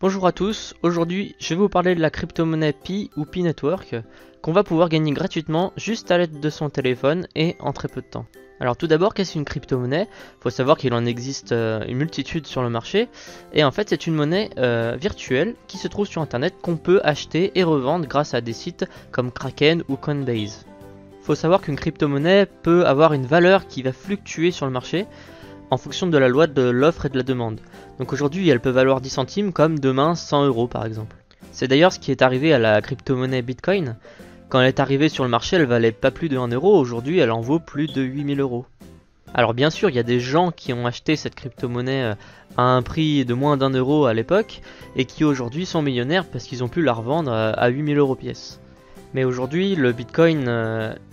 Bonjour à tous, aujourd'hui je vais vous parler de la crypto-monnaie Pi ou Pi Network qu'on va pouvoir gagner gratuitement juste à l'aide de son téléphone et en très peu de temps. Alors tout d'abord, qu'est-ce qu'une crypto-monnaie? Il faut savoir qu'il en existe une multitude sur le marché et en fait c'est une monnaie virtuelle qui se trouve sur internet qu'on peut acheter et revendre grâce à des sites comme Kraken ou Coinbase. Il faut savoir qu'une crypto-monnaie peut avoir une valeur qui va fluctuer sur le marché en fonction de la loi de l'offre et de la demande. Donc aujourd'hui, elle peut valoir 10 centimes comme demain 100 euros par exemple. C'est d'ailleurs ce qui est arrivé à la crypto-monnaie Bitcoin. Quand elle est arrivée sur le marché, elle valait pas plus de 1 euro. Aujourd'hui, elle en vaut plus de 8000 euros. Alors bien sûr, il y a des gens qui ont acheté cette crypto-monnaie à un prix de moins d'1 euro à l'époque et qui aujourd'hui sont millionnaires parce qu'ils ont pu la revendre à 8000 euros pièce. Mais aujourd'hui, le Bitcoin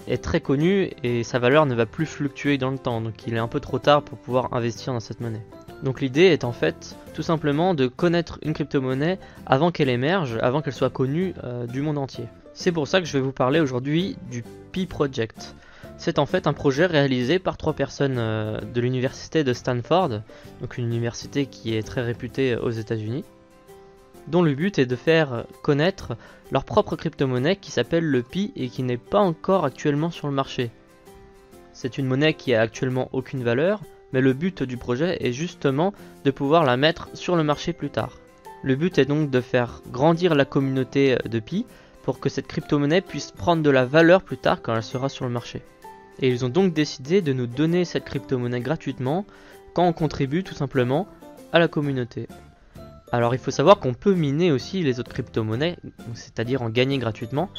est très connu et sa valeur ne va plus fluctuer dans le temps, donc il est un peu trop tard pour pouvoir investir dans cette monnaie. Donc l'idée est en fait tout simplement de connaître une crypto-monnaie avant qu'elle émerge, avant qu'elle soit connue du monde entier. C'est pour ça que je vais vous parler aujourd'hui du Pi Project. C'est en fait un projet réalisé par 3 personnes de l'université de Stanford, donc une université qui est très réputée aux États-Unis, dont le but est de faire connaître leur propre crypto-monnaie qui s'appelle le Pi et qui n'est pas encore actuellement sur le marché. C'est une monnaie qui a actuellement aucune valeur, mais le but du projet est justement de pouvoir la mettre sur le marché plus tard. Le but est donc de faire grandir la communauté de Pi pour que cette crypto-monnaie puisse prendre de la valeur plus tard quand elle sera sur le marché. Et ils ont donc décidé de nous donner cette crypto-monnaie gratuitement quand on contribue tout simplement à la communauté. Alors il faut savoir qu'on peut miner aussi les autres crypto-monnaies, c'est-à-dire en gagner gratuitement,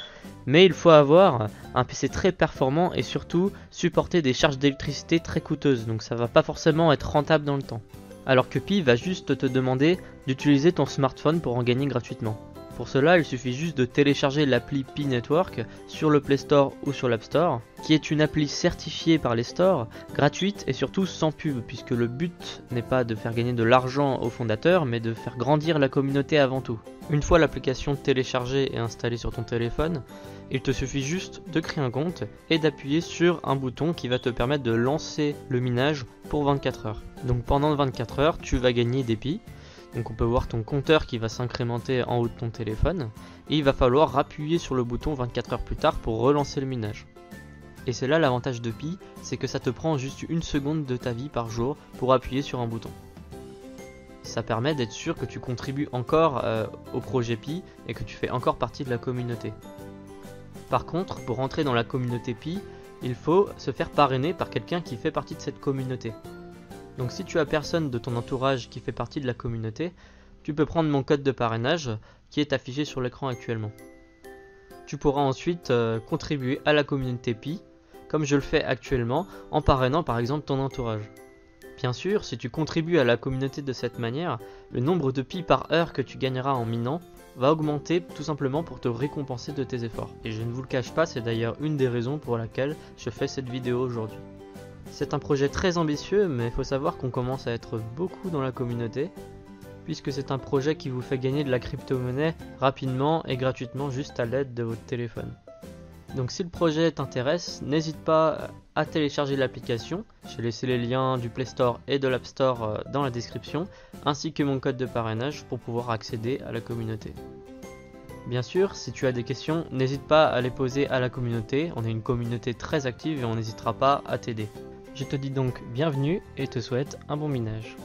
mais il faut avoir un PC très performant et surtout supporter des charges d'électricité très coûteuses, donc ça va pas forcément être rentable dans le temps. Alors que Pi va juste te demander d'utiliser ton smartphone pour en gagner gratuitement. Pour cela, il suffit juste de télécharger l'appli Pi Network sur le Play Store ou sur l'App Store, qui est une appli certifiée par les stores, gratuite et surtout sans pub, puisque le but n'est pas de faire gagner de l'argent aux fondateurs, mais de faire grandir la communauté avant tout. Une fois l'application téléchargée et installée sur ton téléphone, il te suffit juste de créer un compte et d'appuyer sur un bouton qui va te permettre de lancer le minage pour 24 heures. Donc pendant 24 heures, tu vas gagner des Pi. Donc on peut voir ton compteur qui va s'incrémenter en haut de ton téléphone et il va falloir appuyer sur le bouton 24 heures plus tard pour relancer le minage. Et c'est là l'avantage de Pi, c'est que ça te prend juste 1 seconde de ta vie par jour pour appuyer sur un bouton. Ça permet d'être sûr que tu contribues encore au projet Pi et que tu fais encore partie de la communauté. Par contre, pour entrer dans la communauté Pi, il faut se faire parrainer par quelqu'un qui fait partie de cette communauté. Donc si tu as personne de ton entourage qui fait partie de la communauté, tu peux prendre mon code de parrainage qui est affiché sur l'écran actuellement. Tu pourras ensuite contribuer à la communauté Pi, comme je le fais actuellement, en parrainant par exemple ton entourage. Bien sûr, si tu contribues à la communauté de cette manière, le nombre de Pi par heure que tu gagneras en minant va augmenter tout simplement pour te récompenser de tes efforts. Et je ne vous le cache pas, c'est d'ailleurs une des raisons pour laquelle je fais cette vidéo aujourd'hui. C'est un projet très ambitieux, mais il faut savoir qu'on commence à être beaucoup dans la communauté, puisque c'est un projet qui vous fait gagner de la crypto-monnaie rapidement et gratuitement juste à l'aide de votre téléphone. Donc si le projet t'intéresse, n'hésite pas à télécharger l'application. J'ai laissé les liens du Play Store et de l'App Store dans la description, ainsi que mon code de parrainage pour pouvoir accéder à la communauté. Bien sûr, si tu as des questions, n'hésite pas à les poser à la communauté. On est une communauté très active et on n'hésitera pas à t'aider. Je te dis donc bienvenue et te souhaite un bon minage.